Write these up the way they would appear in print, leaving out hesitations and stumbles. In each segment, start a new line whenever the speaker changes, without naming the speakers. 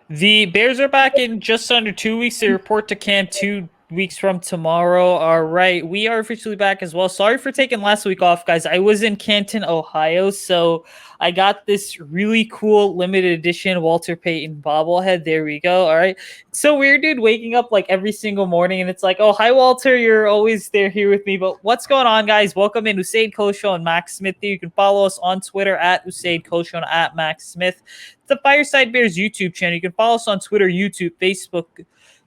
The Bears are back in just under 2 weeks. They report to camp 2 weeks from tomorrow. All right, we are officially back as well. Sorry for taking last week off, guys. I was in Canton, Ohio, so I got this really cool limited edition Walter Payton bobblehead. There we go. All right, it's so weird, dude. Waking up like every single morning, and it's like, oh, hi, Walter. You're always there here with me. But what's going on, guys? Welcome in Usayd and Max Smith. You can follow us on Twitter at Usayd and at Max Smith. The Fireside Bears YouTube channel. You can follow us on Twitter, YouTube, Facebook,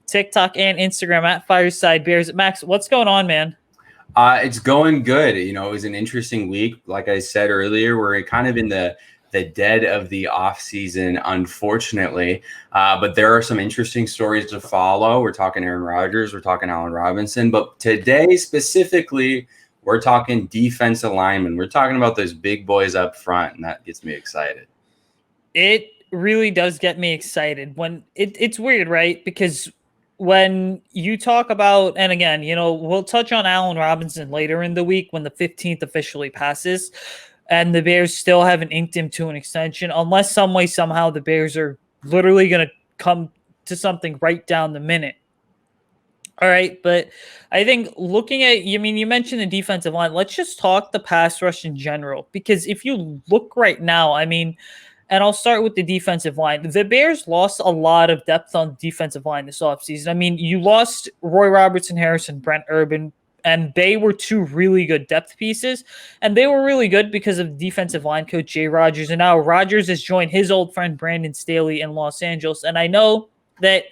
TikTok, and Instagram at Fireside Bears. Max, what's going on, man?
It's going good. You know, it was an interesting week. Like I said earlier, we're kind of in the dead of the off season, unfortunately. But there are some interesting stories to follow. We're talking Aaron Rodgers, we're talking Allen Robinson, but today specifically, we're talking defensive linemen. We're talking about those big boys up front, and that gets me excited.
It really does get me excited when it's weird, right? Because when you talk about, and again, we'll touch on Allen Robinson later in the week when the 15th officially passes, and the Bears still haven't inked him to an extension, unless some way, somehow, the Bears are literally going to come to something right down the minute. All right, but I think looking at, you mentioned the defensive line. Let's just talk the pass rush in general, because if you look right now, and I'll start with the defensive line. The Bears lost a lot of depth on the defensive line this offseason. You lost Roy Robertson, Harrison, Brent Urban, and they were two really good depth pieces. And they were really good because of defensive line coach Jay Rodgers. And now Rodgers has joined his old friend Brandon Staley in Los Angeles. And I know that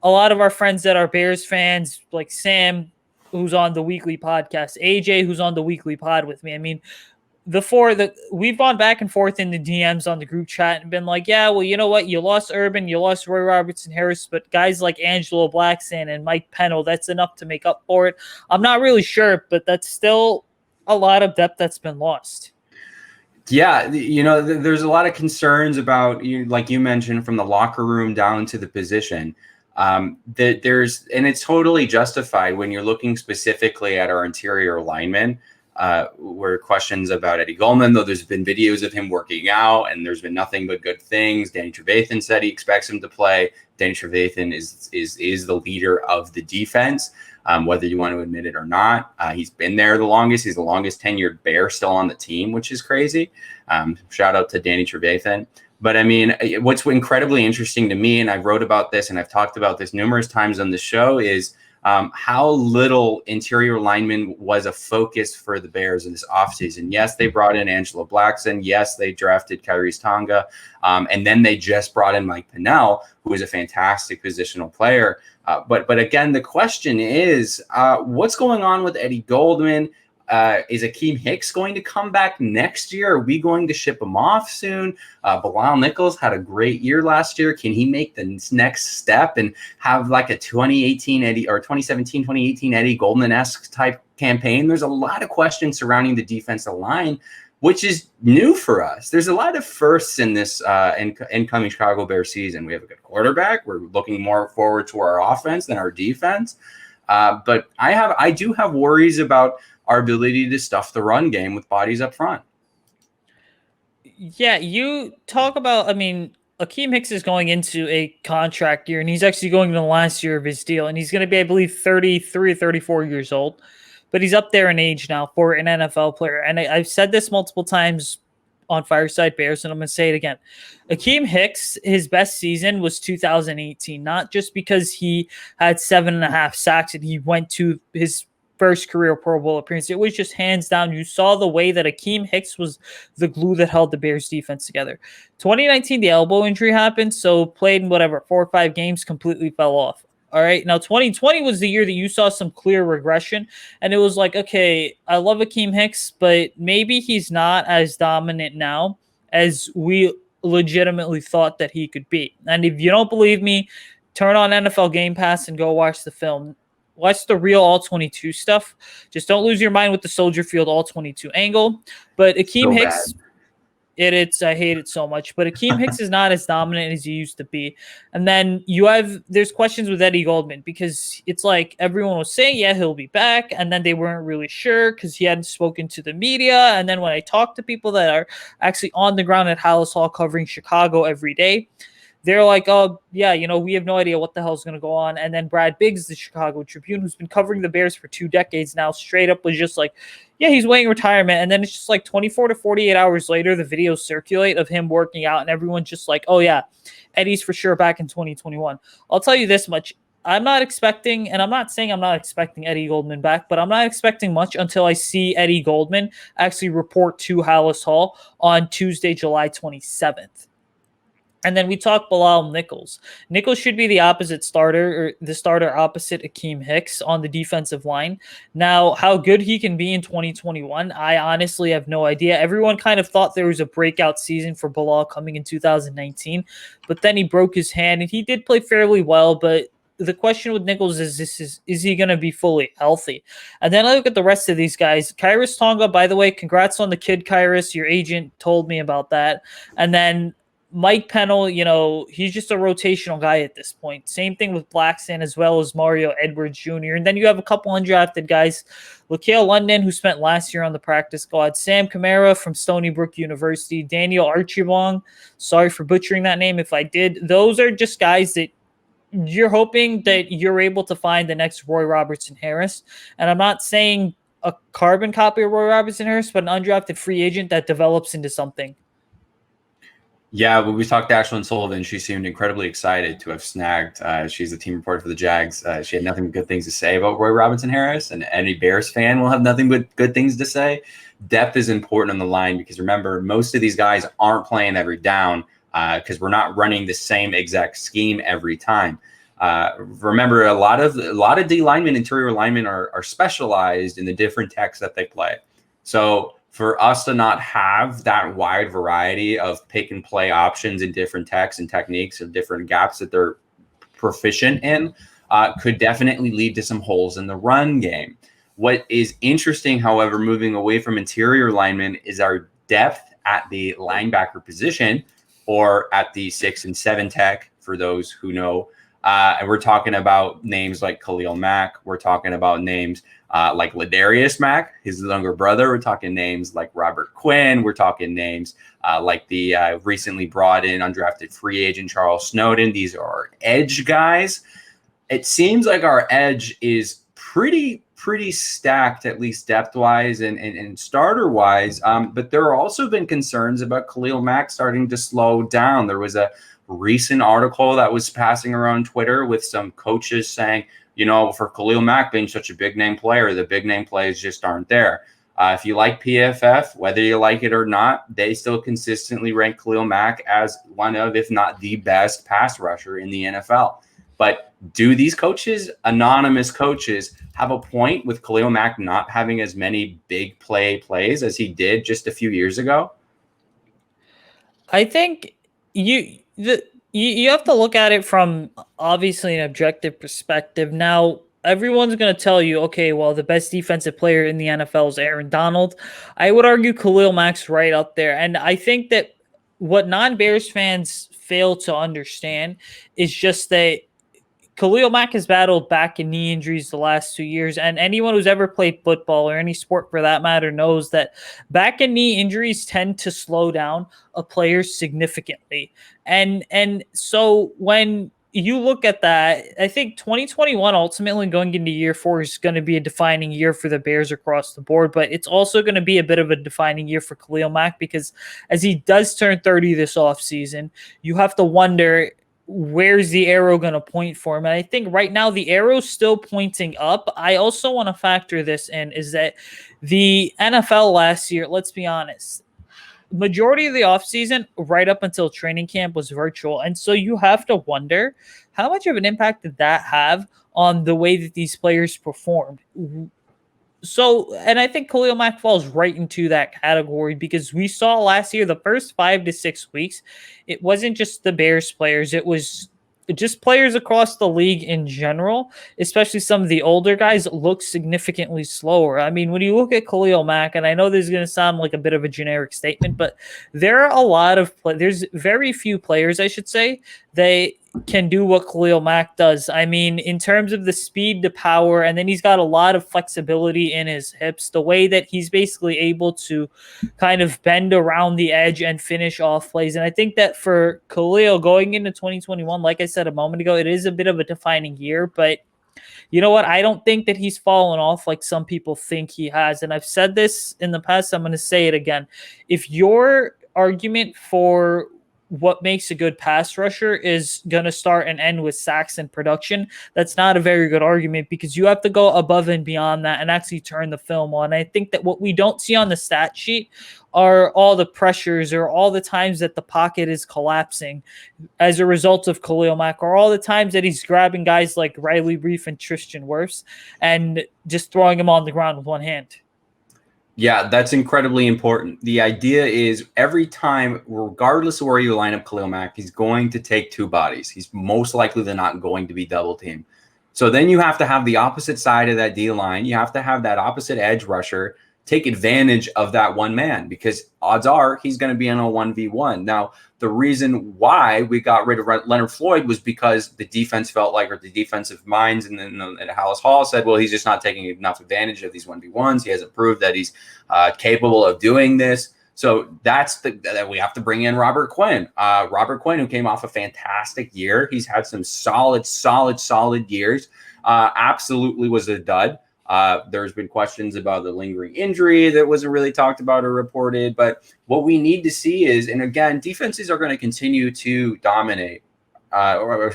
a lot of our friends that are Bears fans, like Sam, who's on the weekly podcast, AJ, who's on the weekly pod with me, we've gone back and forth in the DMs on the group chat and been like, yeah, well, you know what? You lost Urban, you lost Roy Robertson Harris, but guys like Angelo Blackson and Mike Pennell, that's enough to make up for it. I'm not really sure, but that's still a lot of depth that's been lost.
Yeah, there's a lot of concerns about, like you mentioned, from the locker room down to the position. And it's totally justified when you're looking specifically at our interior linemen. Were questions about Eddie Goldman, though there's been videos of him working out and there's been nothing but good things. Danny Trevathan said he expects him to play. Danny Trevathan is the leader of the defense, whether you want to admit it or not. He's been there the longest. He's the longest tenured Bear still on the team, which is crazy. Shout out to Danny Trevathan. But what's incredibly interesting to me, and I wrote about this and I've talked about this numerous times on the show, is how little interior lineman was a focus for the Bears in this offseason. Yes, they brought in Angelo Blackson. Yes, they drafted Kyrie's Tonga. And then they just brought in Mike Pennell, who is a fantastic positional player. But again, the question is, what's going on with Eddie Goldman? Is Akeem Hicks going to come back next year? Are we going to ship him off soon? Bilal Nichols had a great year last year. Can he make the next step and have like a 2018 Eddie or 2017, 2018 Eddie Goldman-esque type campaign? There's a lot of questions surrounding the defensive line, which is new for us. There's a lot of firsts in this incoming Chicago Bears season. We have a good quarterback. We're looking more forward to our offense than our defense. But I do have worries about our ability to stuff the run game with bodies up front.
Yeah, you talk about, Akeem Hicks is going into a contract year, and he's actually going into the last year of his deal, and he's going to be, I believe, 33 or 34 years old, but he's up there in age now for an NFL player. And I've said this multiple times on Fireside Bears, and I'm going to say it again. Akeem Hicks, his best season was 2018, not just because he had 7.5 sacks and he went to his first career Pro Bowl appearance. It was just hands down. You saw the way that Akeem Hicks was the glue that held the Bears defense together. 2019, the elbow injury happened, so played in 4 or 5 games, completely fell off. All right. Now, 2020 was the year that you saw some clear regression, and it was like, okay, I love Akeem Hicks, but maybe he's not as dominant now as we legitimately thought that he could be. And if you don't believe me, turn on NFL Game Pass and go watch the film. Watch the real all-22 stuff. Just don't lose your mind with the Soldier Field all-22 angle. But Akeem Hicks, I hate it so much. But Akeem Hicks is not as dominant as he used to be. And then there's questions with Eddie Goldman, because it's like everyone was saying, yeah, he'll be back. And then they weren't really sure because he hadn't spoken to the media. And then when I talked to people that are actually on the ground at Hallis Hall covering Chicago every day, they're like, oh, yeah, we have no idea what the hell's going to go on. And then Brad Biggs, the Chicago Tribune, who's been covering the Bears for 2 decades now, straight up was just like, yeah, he's weighing retirement. And then it's just like 24 to 48 hours later, the videos circulate of him working out, and everyone's just like, oh, yeah, Eddie's for sure back in 2021. I'll tell you this much. I'm not expecting, and I'm not saying I'm not expecting Eddie Goldman back, but I'm not expecting much until I see Eddie Goldman actually report to Hallis Hall on Tuesday, July 27th. And then we talk Bilal Nichols. Nichols should be the opposite starter, or the starter opposite Akeem Hicks on the defensive line. Now, how good he can be in 2021, I honestly have no idea. Everyone kind of thought there was a breakout season for Bilal coming in 2019, but then he broke his hand, and he did play fairly well, but the question with Nichols is he going to be fully healthy? And then I look at the rest of these guys. Kyrus Tonga, by the way, congrats on the kid, Kyrus. Your agent told me about that. And then Mike Pennell, he's just a rotational guy at this point. Same thing with Blackson as well as Mario Edwards Jr. And then you have a couple undrafted guys. Laquale London, who spent last year on the practice squad. Sam Kamara from Stony Brook University. Daniel Archibong. Sorry for butchering that name if I did. Those are just guys that you're hoping that you're able to find the next Roy Robertson Harris. And I'm not saying a carbon copy of Roy Robertson Harris, but an undrafted free agent that develops into something.
Yeah, when we talked to Ashlyn Sullivan, she seemed incredibly excited to have snagged. She's a team reporter for the Jags. She had nothing but good things to say about Roy Robinson Harris, and any Bears fan will have nothing but good things to say. Depth is important on the line because remember, most of these guys aren't playing every down because we're not running the same exact scheme every time. Remember, a lot of D linemen, interior linemen are specialized in the different techs that they play. So for us to not have that wide variety of pick and play options in different techs and techniques of different gaps that they're proficient in could definitely lead to some holes in the run game. What is interesting, however, moving away from interior linemen is our depth at the linebacker position or at the 6 and 7 tech for those who know. And we're talking about names like Khalil Mack. We're talking about names like Ladarius Mack, his younger brother. We're talking names like Robert Quinn. We're talking names like the recently brought in undrafted free agent Charles Snowden. These are our edge guys. It seems like our edge is pretty stacked, at least depth-wise and starter-wise. But there have also been concerns about Khalil Mack starting to slow down. There was a recent article that was passing around Twitter with some coaches saying, for Khalil Mack being such a big name player, the big name plays just aren't there. If you like PFF, whether you like it or not, they still consistently rank Khalil Mack as one of, if not the best pass rusher in the NFL. But do these coaches, anonymous coaches, have a point with Khalil Mack not having as many big plays as he did just a few years ago?
I think you have to look at it from obviously an objective perspective. Now, everyone's going to tell you, okay, well, the best defensive player in the NFL is Aaron Donald. I would argue Khalil Mack's right up there. And I think that what non-Bears fans fail to understand is just that Khalil Mack has battled back and knee injuries the last 2 years, and anyone who's ever played football or any sport for that matter knows that back and knee injuries tend to slow down a player significantly. And so when you look at that, I think 2021 ultimately going into year 4 is going to be a defining year for the Bears across the board, but it's also going to be a bit of a defining year for Khalil Mack because as he does turn 30 this offseason, you have to wonder, where's the arrow going to point for him? And I think right now the arrow's still pointing up. I also want to factor this in is that the NFL last year, let's be honest, majority of the offseason right up until training camp was virtual. And so you have to wonder how much of an impact did that have on the way that these players performed? So, and I think Khalil Mack falls right into that category because we saw last year, the first 5 to 6 weeks, it wasn't just the Bears players. It was just players across the league in general, especially some of the older guys, look significantly slower. I mean, when you look at Khalil Mack, and I know this is going to sound like a bit of a generic statement, but there are a lot of there's very few players, I should say, can do what Khalil Mack does. I mean, in terms of the speed, the power, and then he's got a lot of flexibility in his hips. The way that he's basically able to kind of bend around the edge and finish off plays. And I think that for Khalil going into 2021, like I said a moment ago, it is a bit of a defining year, but you know what? I don't think that he's fallen off like some people think he has. And I've said this in the past. I'm going to say it again. If your argument for what makes a good pass rusher is going to start and end with sacks and production, that's not a very good argument because you have to go above and beyond that and actually turn the film on. I think that what we don't see on the stat sheet are all the pressures or all the times that the pocket is collapsing as a result of Khalil Mack, or all the times that he's grabbing guys like Riley Reef and Tristan Wirfs and just throwing them on the ground with one hand.
Yeah, that's incredibly important. The idea is every time, regardless of where you line up Khalil Mack, he's going to take two bodies. He's most likely than not going to be double teamed. So then you have to have the opposite side of that D line. You have to have that opposite edge rusher take advantage of that one man, because odds are he's going to be in a 1v1. Now, the reason why we got rid of Leonard Floyd was because the defense felt like, or the defensive minds and Hallis Hall said, well, he's just not taking enough advantage of these 1v1s. He hasn't proved that he's capable of doing this. So that we have to bring in Robert Quinn. Robert Quinn, who came off a fantastic year. He's had some solid years. Absolutely was a dud. There's been questions about the lingering injury that wasn't really talked about or reported. But what we need to see is, and again, defenses are going to continue to dominate. Our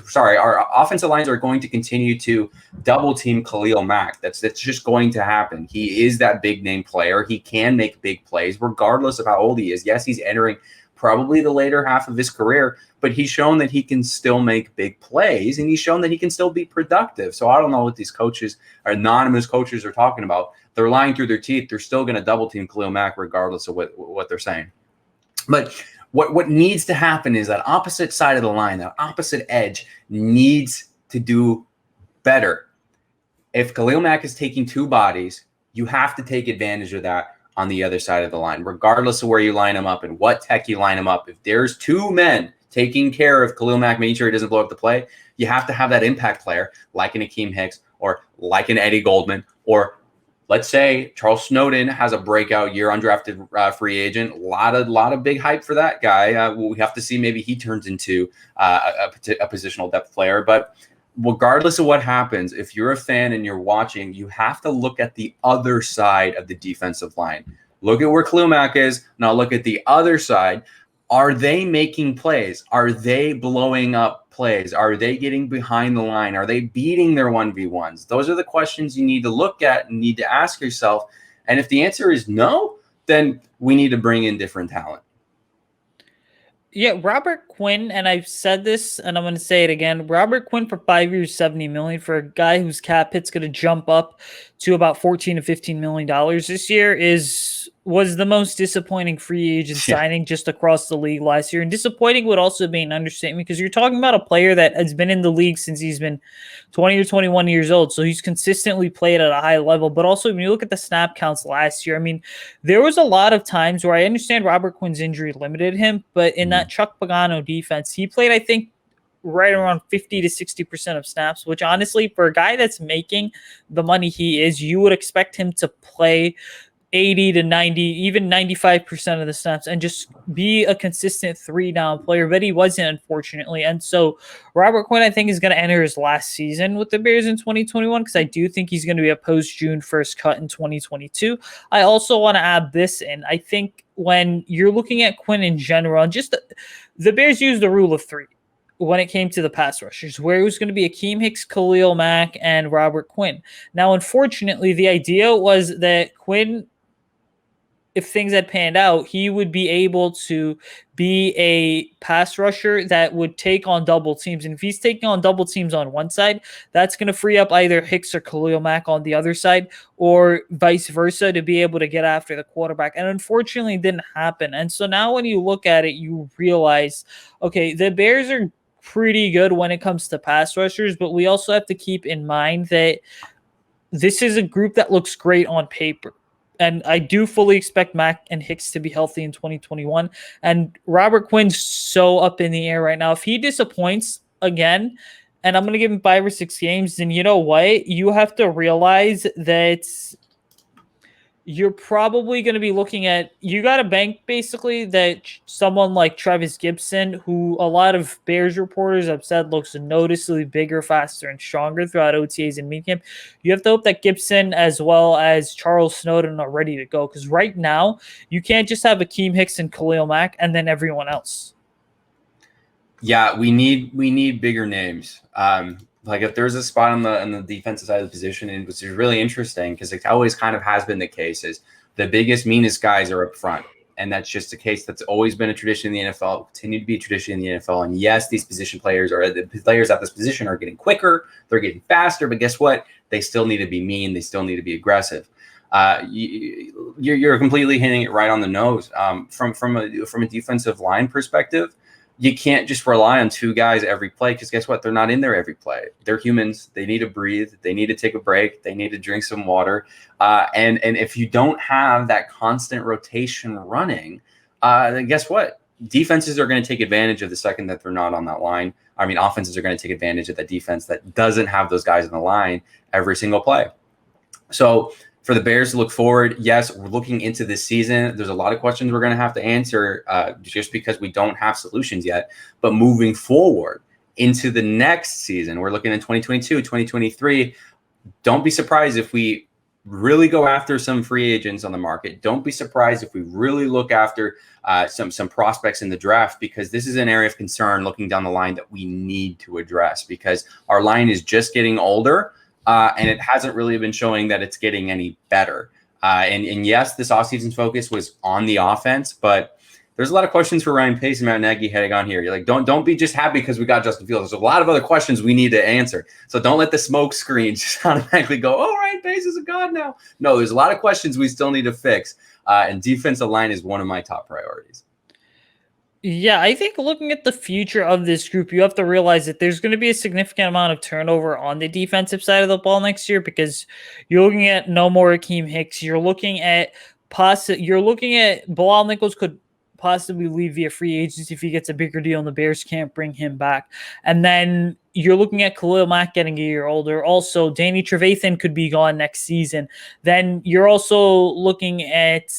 offensive lines are going to continue to double team Khalil Mack. That's just going to happen. He is that big name player. He can make big plays regardless of how old he is. Yes, he's entering probably the later half of his career, but he's shown that he can still make big plays, and he's shown that he can still be productive. So I don't know what these coaches, or anonymous coaches, are talking about. They're lying through their teeth. They're still going to double team Khalil Mack regardless of what they're saying. But what needs to happen is that opposite side of the line, that opposite edge, needs to do better. If Khalil Mack is taking two bodies, you have to take advantage of that on the other side of the line, regardless of where you line them up and what tech you line them up. If there's two men taking care of Khalil Mack, making sure he doesn't blow up the play, you have to have that impact player like an Akeem Hicks or like an Eddie Goldman, or let's say Charles Snowden has a breakout year, undrafted free agent. A lot of big hype for that guy. We have to see, maybe he turns into a positional depth player. But regardless of what happens, if you're a fan and you're watching, you have to look at the other side of the defensive line. Look at where Khalil Mack is. Now look at the other side. Are they making plays? Are they blowing up plays? Are they getting behind the line? Are they beating their 1v1s? Those are the questions you need to look at and need to ask yourself. And if the answer is no, then we need to bring in different talent.
Yeah, Robert Quinn, and I've said this, and I'm going to say it again. Robert Quinn for 5 years, $70 million, for a guy whose cap hit's going to jump up to about $14 to $15 million this year was the most disappointing free agent signing just across the league last year. And disappointing would also be an understatement, because you're talking about a player that has been in the league since he's been 20 or 21 years old. So he's consistently played at a high level. But also, when you look at the snap counts last year, I mean, there was a lot of times where I understand Robert Quinn's injury limited him, but in that Chuck Pagano defense, he played, I think, right around 50 to 60% of snaps, which honestly, for a guy that's making the money he is, you would expect him to play 80 to 90, even 95% of the snaps and just be a consistent 3-down player, but he wasn't, unfortunately. And so Robert Quinn, I think, is going to enter his last season with the Bears in 2021, because I do think he's going to be a post-June 1st cut in 2022. I also want to add this in. I think when you're looking at Quinn in general, and just the Bears use the rule of three when it came to the pass rushers, where it was going to be Akeem Hicks, Khalil Mack, and Robert Quinn. Now, unfortunately, the idea was that Quinn, if things had panned out, he would be able to be a pass rusher that would take on double teams. And if he's taking on double teams on one side, that's going to free up either Hicks or Khalil Mack on the other side, or vice versa, to be able to get after the quarterback. And unfortunately, it didn't happen. And so now when you look at it, you realize, okay, the Bears are pretty good when it comes to pass rushers, but we also have to keep in mind that this is a group that looks great on paper. And I do fully expect Mack and Hicks to be healthy in 2021. And Robert Quinn's so up in the air right now. If he disappoints, again, and I'm going to give him 5 or 6 games, then you know what? You have to realize that you're probably going to be looking at, you got a bank basically that someone like Travis Gibson, who a lot of Bears reporters have said looks noticeably bigger, faster, and stronger throughout OTAs and minicamp. You have to hope that Gibson as well as Charles Snowden are ready to go, because right now you can't just have Akeem Hicks and Khalil Mack and then everyone else.
Yeah, we need bigger names. Like if there's a spot on the defensive side of the position, and which is really interesting because it always kind of has been the case, is the biggest, meanest guys are up front. And that's just a case that's always been a tradition in the NFL, continue to be a tradition in the NFL. And yes, these position players, or the players at this position, are getting quicker, they're getting faster, but guess what? They still need to be mean, they still need to be aggressive. You're completely hitting it right on the nose. From a defensive line perspective, you can't just rely on two guys every play, because guess what? They're not in there every play. They're humans. They need to breathe. They need to take a break. They need to drink some water. And if you don't have that constant rotation running, then guess what? Defenses are going to take advantage of the second that they're not on that line. I mean, offenses are going to take advantage of that defense that doesn't have those guys on the line every single play. So for the Bears to look forward, yes, we're looking into this season. There's a lot of questions we're going to have to answer just because we don't have solutions yet. But moving forward into the next season, we're looking at 2022, 2023. Don't be surprised if we really go after some free agents on the market. Don't be surprised if we really look after some prospects in the draft, because this is an area of concern looking down the line that we need to address, because our line is just getting older. And it hasn't really been showing that it's getting any better. And yes, this offseason's focus was on the offense, but there's a lot of questions for Ryan Pace and Matt Nagy heading on here. You're like, don't be just happy because we got Justin Fields. There's a lot of other questions we need to answer. So don't let the smoke screen just automatically go, oh, Ryan Pace is a god now. No, there's a lot of questions we still need to fix. And defensive line is one of my top priorities.
Yeah, I think looking at the future of this group, you have to realize that there's going to be a significant amount of turnover on the defensive side of the ball next year, because you're looking at no more Akeem Hicks. You're looking at Bilal Nichols could possibly leave via free agency if he gets a bigger deal and the Bears can't bring him back. And then you're looking at Khalil Mack getting a year older. Also, Danny Trevathan could be gone next season. Then you're also looking at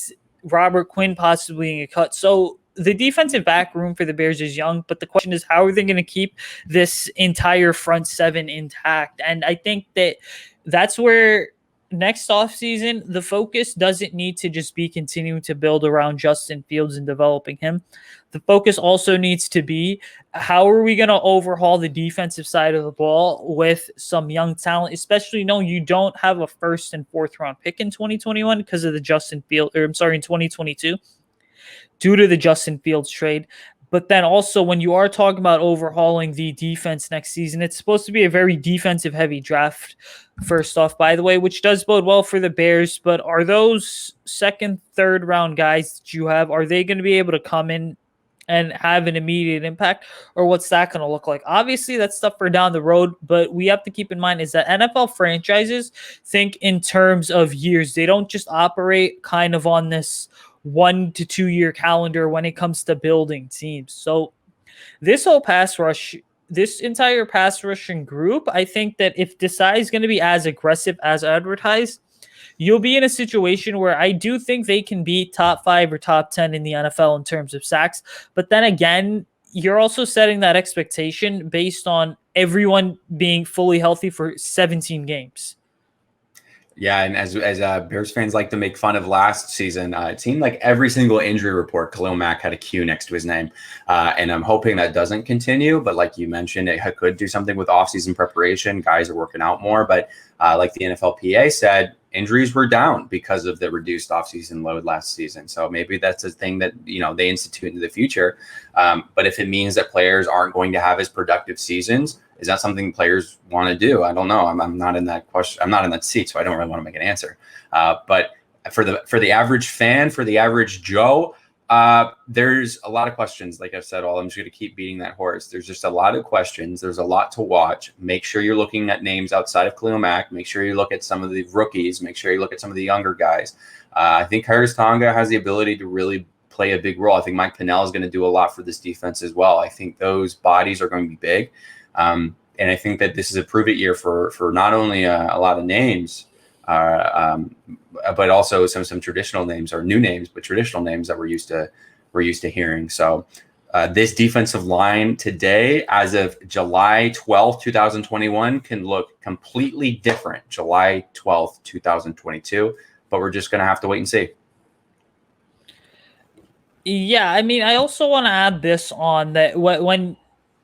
Robert Quinn possibly being a cut. So the defensive back room for the Bears is young, but the question is, how are they going to keep this entire front seven intact? And I think that's where next offseason, the focus doesn't need to just be continuing to build around Justin Fields and developing him. The focus also needs to be, how are we going to overhaul the defensive side of the ball with some young talent, especially knowing you don't have a first and fourth round pick in 2021 because of the in 2022. Due to the Justin Fields trade. But then also, when you are talking about overhauling the defense next season, it's supposed to be a very defensive-heavy draft, first off, by the way, which does bode well for the Bears. But are those second, third-round guys that you have, are they going to be able to come in and have an immediate impact? Or what's that going to look like? Obviously, that's stuff for down the road, but we have to keep in mind is that NFL franchises think in terms of years. They don't just operate kind of on this 1 to 2 year calendar when it comes to building teams. So this entire pass rushing group, I think that if Desai is going to be as aggressive as advertised, you'll be in a situation where I do think they can be top 5 or top 10 in the NFL in terms of sacks. But then again, you're also setting that expectation based on everyone being fully healthy for 17 games.
Yeah, and as Bears fans like to make fun of last season, it seemed like every single injury report, Khalil Mack had a Q next to his name. And I'm hoping that doesn't continue. But like you mentioned, it could do something with offseason preparation. Guys are working out more. But like the NFLPA said, injuries were down because of the reduced offseason load last season. So maybe that's a thing that, they institute into the future. But if it means that players aren't going to have as productive seasons, is that something players want to do? I don't know. I'm not in that question. I'm not in that seat, so I don't really want to make an answer. But for the average fan, for the average Joe, there's a lot of questions. Like I've said, I'm just going to keep beating that horse. There's just a lot of questions. There's a lot to watch. Make sure you're looking at names outside of Khalil Mack. Make sure you look at some of the rookies. Make sure you look at some of the younger guys. I think Khyiris Tonga has the ability to really play a big role. I think Mike Pennell is going to do a lot for this defense as well. I think those bodies are going to be big. And I think that this is a prove it year for not only a lot of names, but also some traditional names, or new names, but traditional names that we're used to hearing. So this defensive line today, as of July 12th, 2021, can look completely different July 12th, 2022, but we're just going to have to wait and see.
Yeah, I mean, I also want to add this on that when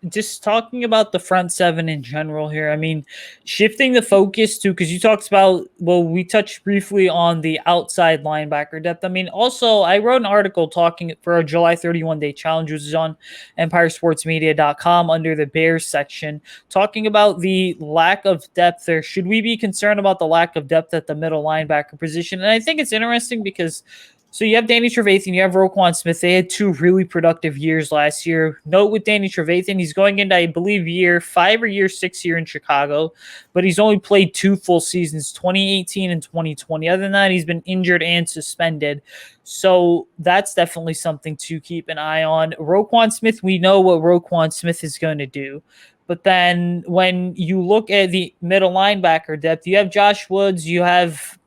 just talking about the front seven in general here, I mean, shifting the focus to, because you talked about, well, we touched briefly on the outside linebacker depth. I mean, also, I wrote an article talking for our July 31 day challenge, which is on empiresportsmedia.com under the Bears section, talking about the lack of depth there. Should we be concerned about the lack of depth at the middle linebacker position? And I think it's interesting because so you have Danny Trevathan, you have Roquan Smith. They had 2 really productive years last year. Note with Danny Trevathan, he's going into, I believe, year 5 or year 6 here in Chicago, but he's only played 2 full seasons, 2018 and 2020. Other than that, he's been injured and suspended. So that's definitely something to keep an eye on. Roquan Smith, we know what Roquan Smith is going to do. But then when you look at the middle linebacker depth, you have Josh Woods, you have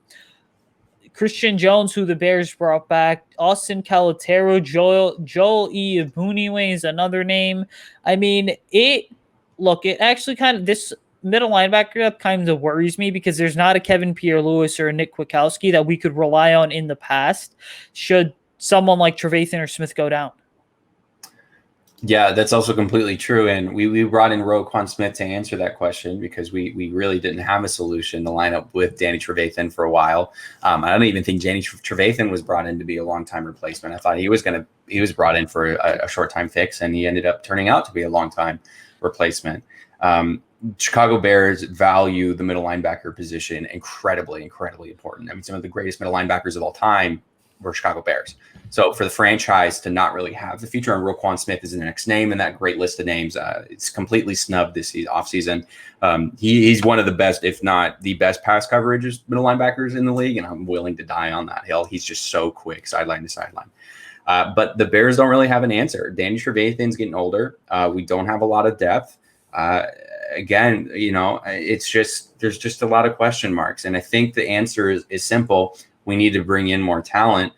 Christian Jones, who the Bears brought back, Austin Calatero, Joel E. Abuniwe is another name. I mean, it actually kind of, this middle linebacker up kind of worries me because there's not a Kevin Pierre-Louis or a Nick Kwiatkowski that we could rely on in the past should someone like Trevathan or Smith go down.
Yeah, that's also completely true. And we brought in Roquan Smith to answer that question because we really didn't have a solution to line up with Danny Trevathan for a while. I don't even think Danny Trevathan was brought in to be a long-time replacement. I thought he was brought in for a short-time fix, and he ended up turning out to be a long-time replacement. Chicago Bears value the middle linebacker position incredibly, incredibly important. I mean, some of the greatest middle linebackers of all time were Chicago Bears. So for the franchise to not really have the future, and Roquan Smith is the next name in that great list of names, it's completely snubbed this offseason. He's one of the best, if not the best pass coverage middle linebackers in the league, and I'm willing to die on that hill. He's just so quick, sideline to sideline. But the Bears don't really have an answer. Danny Trevathan's getting older. We don't have a lot of depth. Again, it's just, there's just a lot of question marks. And I think the answer is simple. We need to bring in more talent.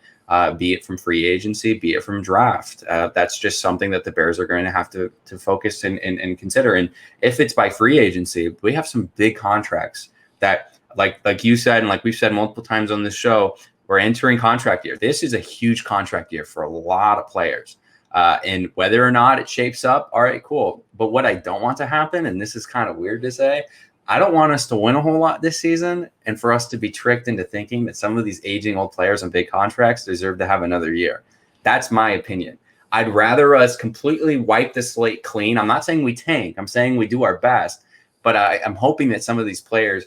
Be it from free agency, be it from draft. That's just something that the Bears are going to have to focus and consider. And if it's by free agency, we have some big contracts that, like you said, and like we've said multiple times on this show, we're entering contract year. This is a huge contract year for a lot of players. And whether or not it shapes up, all right, cool. But what I don't want to happen, and this is kind of weird to say, I don't want us to win a whole lot this season and for us to be tricked into thinking that some of these aging old players on big contracts deserve to have another year. That's my opinion. I'd rather us completely wipe the slate clean. I'm not saying we tank. I'm saying we do our best. But I'm hoping that some of these players,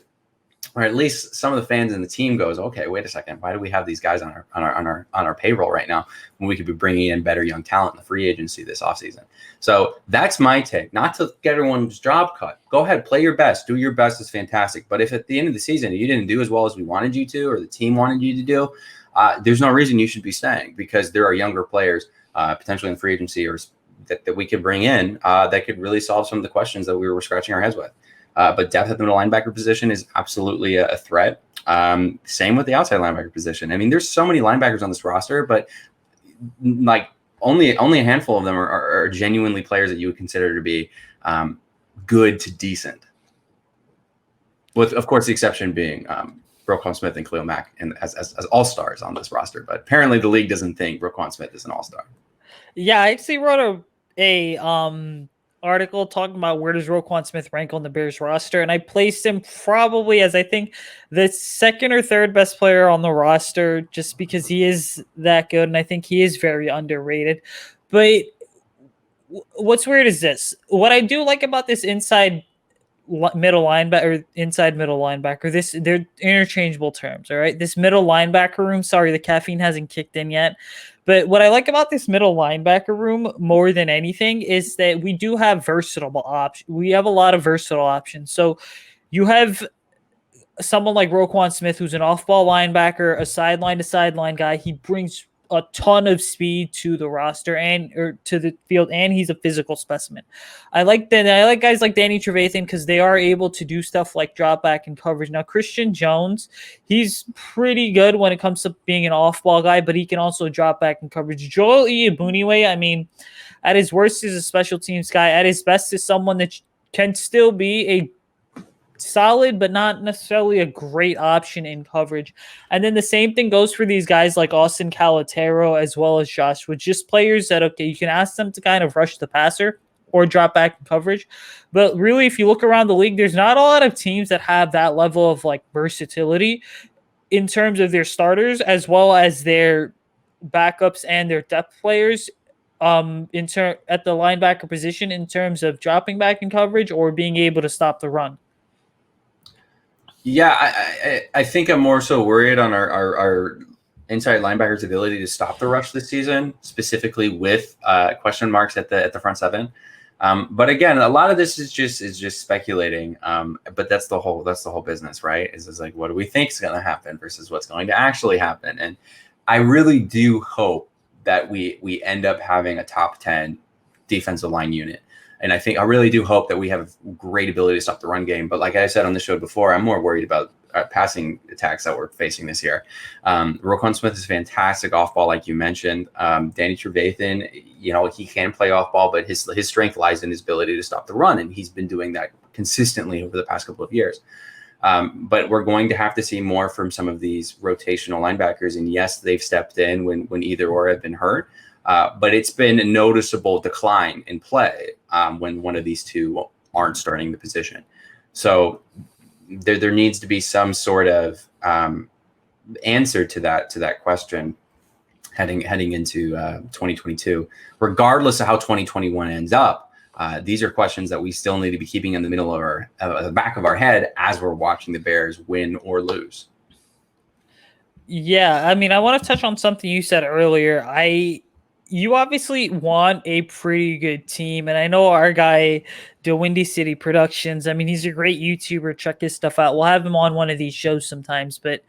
or at least some of the fans in the team, goes, okay, wait a second. Why do we have these guys on our payroll right now when we could be bringing in better young talent in the free agency this offseason? So that's my take. Not to get everyone's job cut. Go ahead, play your best. Do your best is fantastic. But if at the end of the season you didn't do as well as we wanted you to, or the team wanted you to do, there's no reason you should be staying, because there are younger players potentially in free agency or that we could bring in that could really solve some of the questions that we were scratching our heads with. But depth at the middle linebacker position is absolutely a threat. Same with the outside linebacker position. I mean, there's so many linebackers on this roster, but like only a handful of them are genuinely players that you would consider to be good to decent. With, of course, the exception being Roquan Smith and Khalil Mack and as all-stars on this roster. But apparently the league doesn't think Roquan Smith is an all-star.
Yeah, I actually wrote a article talking about where does Roquan Smith rank on the Bears roster, and I placed him probably as, I think, the second or third best player on the roster, just because he is that good, and I think he is very underrated. But what's weird is this. What I do like about this inside middle linebacker, they're interchangeable terms, all right? This middle linebacker room, sorry, the caffeine hasn't kicked in yet. But what I like about this middle linebacker room more than anything is that we do have versatile options. We have a lot of versatile options. So you have someone like Roquan Smith, who's an off-ball linebacker, a sideline-to-sideline guy. He brings a ton of speed to the roster and or to the field, and he's a physical specimen. I like that. I like guys like Danny Trevathan because they are able to do stuff like drop back and coverage. Now Christian Jones, he's pretty good when it comes to being an off-ball guy, but he can also drop back and coverage. Joel Iyiegbuniwe, I mean, at his worst is a special teams guy. At his best is someone that can still be a solid, but not necessarily a great option in coverage. And then the same thing goes for these guys like Austin Calatero as well as Joshua, just players that, okay, you can ask them to kind of rush the passer or drop back in coverage. But really, if you look around the league, there's not a lot of teams that have that level of like versatility in terms of their starters as well as their backups and their depth players at the linebacker position in terms of dropping back in coverage or being able to stop the run.
Yeah, I think I'm more so worried on our inside linebackers' ability to stop the rush this season, specifically with question marks at the front seven. But again, a lot of this is just speculating. But that's the whole business, right? Is like, what do we think is going to happen versus what's going to actually happen? And I really do hope that we end up having a top 10 defensive line unit. And I really do hope that we have great ability to stop the run game. But like I said on the show before, I'm more worried about passing attacks that we're facing this year. Roquan Smith is fantastic off ball, like you mentioned. Danny Trevathan, he can play off ball, but his strength lies in his ability to stop the run. And he's been doing that consistently over the past couple of years. But we're going to have to see more from some of these rotational linebackers. And yes, they've stepped in when either or have been hurt. But it's been a noticeable decline in play when one of these two aren't starting the position. So there needs to be some sort of answer to that question heading into 2022. Regardless of how 2021 ends up, these are questions that we still need to be keeping in the middle of the back of our head as we're watching the Bears win or lose.
Yeah, I mean, I want to touch on something you said earlier. You obviously want a pretty good team, and I know our guy, the Windy City Productions. I mean, he's a great YouTuber. Check his stuff out. We'll have him on one of these shows sometimes, but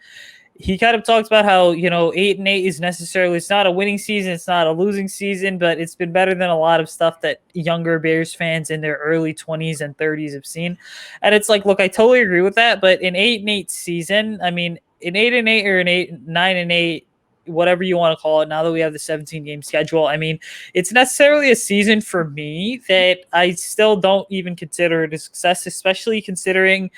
he kind of talks about how 8-8 is necessarily, it's not a winning season, it's not a losing season, but it's been better than a lot of stuff that younger Bears fans in their early 20s and 30s have seen. And it's like, look, I totally agree with that, but an 8-8 season, I mean, an 8-8 or an 9-8, whatever you want to call it, now that we have the 17-game schedule, I mean, it's necessarily a season for me that I still don't even consider it a success, especially considering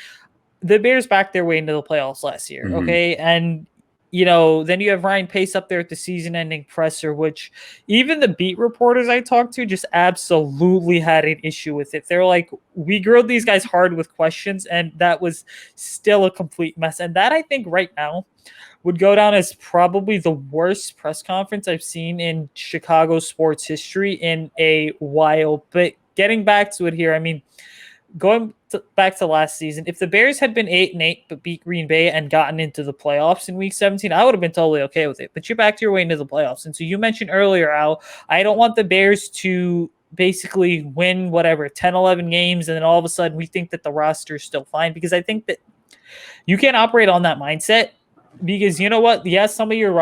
the Bears backed their way into the playoffs last year, okay? And, then you have Ryan Pace up there at the season-ending presser, which even the beat reporters I talked to just absolutely had an issue with it. They're like, we grilled these guys hard with questions, and that was still a complete mess. And that, I think, right now, would go down as probably the worst press conference I've seen in Chicago sports history in a while. But getting back to it here, I mean, back to last season, if the Bears had been 8-8 but beat Green Bay and gotten into the playoffs in Week 17, I would have been totally okay with it. But you're back to your way into the playoffs. And so you mentioned earlier, Al, I don't want the Bears to basically win 10, 11 games, and then all of a sudden we think that the roster is still fine, because I think that you can't operate on that mindset. Because you know what? Yes, some of your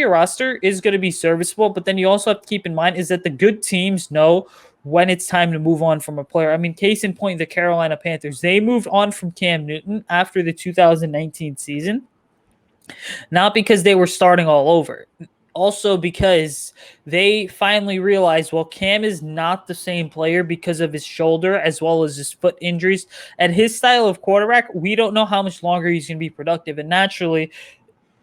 roster is going to be serviceable, but then you also have to keep in mind is that the good teams know when it's time to move on from a player. I mean, case in point, the Carolina Panthers, they moved on from Cam Newton after the 2019 season, not because they were starting all over. Also because they finally realized, well, Cam is not the same player because of his shoulder as well as his foot injuries. And his style of quarterback, we don't know how much longer he's going to be productive. And naturally,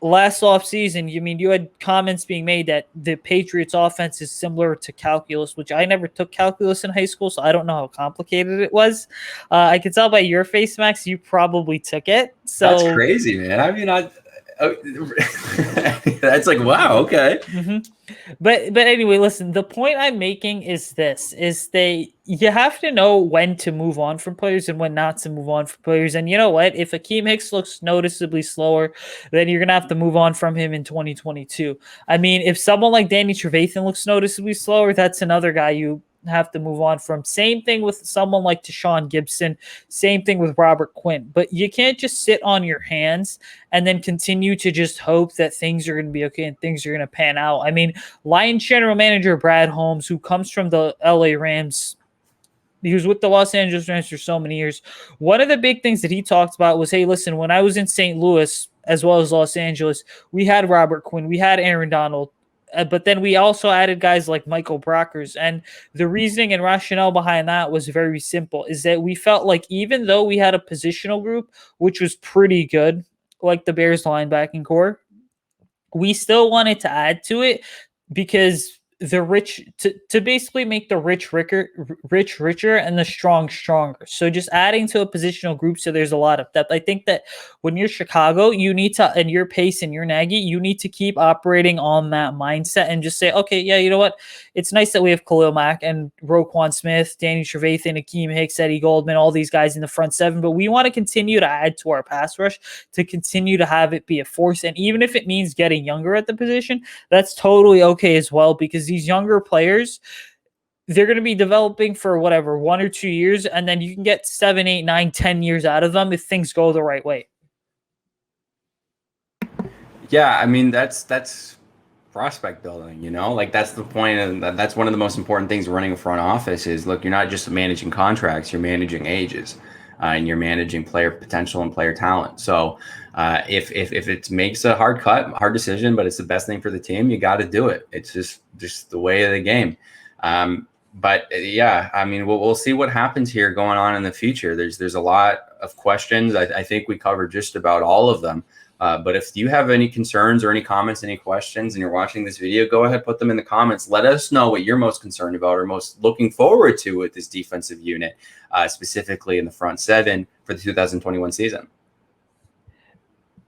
last offseason, you had comments being made that the Patriots offense is similar to calculus, which I never took calculus in high school, so I don't know how complicated it was. I can tell by your face, Max, you probably took it. So
that's crazy, man. I mean, that's like, wow, okay.
Mm-hmm. But anyway, listen, the point I'm making is this, you have to know when to move on from players and when not to move on from players. And you know what? If Akeem Hicks looks noticeably slower, then you're going to have to move on from him in 2022. I mean, if someone like Danny Trevathan looks noticeably slower, that's another guy you have to move on from. Same thing with someone like Deshaun Gibson. Same thing with Robert Quinn. But you can't just sit on your hands and then continue to just hope that things are going to be okay and things are going to pan out. I mean, Lions general manager Brad Holmes, who comes from the LA Rams, he was with the Los Angeles Rams for so many years. One of the big things that he talked about was, hey, listen, when I was in St. Louis as well as Los Angeles, we had Robert Quinn, we had Aaron Donald, but then we also added guys like Michael Brockers. And the reasoning and rationale behind that was very simple, is that we felt like even though we had a positional group, which was pretty good, like the Bears linebacking core, we still wanted to add to it because the rich to basically make the rich richer and the strong stronger. So just adding to a positional group so there's a lot of depth. I think that when you're Chicago, you need to, and your Pace and your Nagy, you need to keep operating on that mindset and just say, okay, yeah, you know what? It's nice that we have Khalil Mack and Roquan Smith, Danny Trevathan, Akeem Hicks, Eddie Goldman, all these guys in the front seven, but we want to continue to add to our pass rush to continue to have it be a force. And even if it means getting younger at the position, that's totally okay as well, because these younger players, they're going to be developing for whatever 1 or 2 years, and then you can get 7, 8, 9, 10 years out of them if things go the right way.
Yeah, I mean that's prospect building, like that's the point, and that's one of the most important things running a front office is, look, you're not just managing contracts, you're managing ages, and you're managing player potential and player talent. So if it makes a hard decision, but it's the best thing for the team, you got to do it. It's just the way of the game. But yeah, I mean, we'll see what happens here going on in the future. There's a lot of questions. I think we covered just about all of them. But if you have any concerns or any comments, any questions, and you're watching this video, go ahead, put them in the comments. Let us know what you're most concerned about or most looking forward to with this defensive unit, specifically in the front seven for the 2021 season.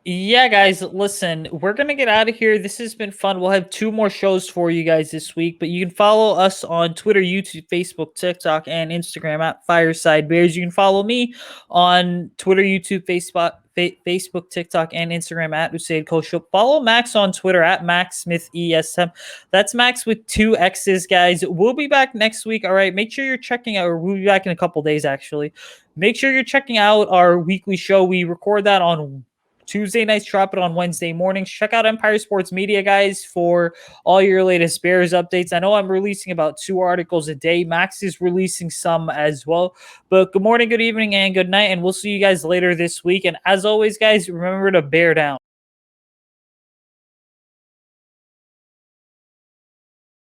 Yeah, guys, listen, we're going to get out of here. This has been fun. We'll have 2 more shows for you guys this week, but you can follow us on Twitter, YouTube, Facebook, TikTok, and Instagram at Fireside Bears. You can follow me on Twitter, YouTube, Facebook, TikTok, and Instagram at Usayd Coach. Follow Max on Twitter at Max Smith ESM. That's Max with 2 X's, guys. We'll be back next week. All right. Make sure you're checking out, or we'll be back in a couple days, actually. Make sure you're checking out our weekly show. We record that on Tuesday nights, drop it on Wednesday mornings. Check out Empire Sports Media, guys, for all your latest Bears updates. I know I'm releasing about 2 articles a day. Max is releasing some as well. But good morning, good evening, and good night, and we'll see you guys later this week. And as always, guys, remember to bear down.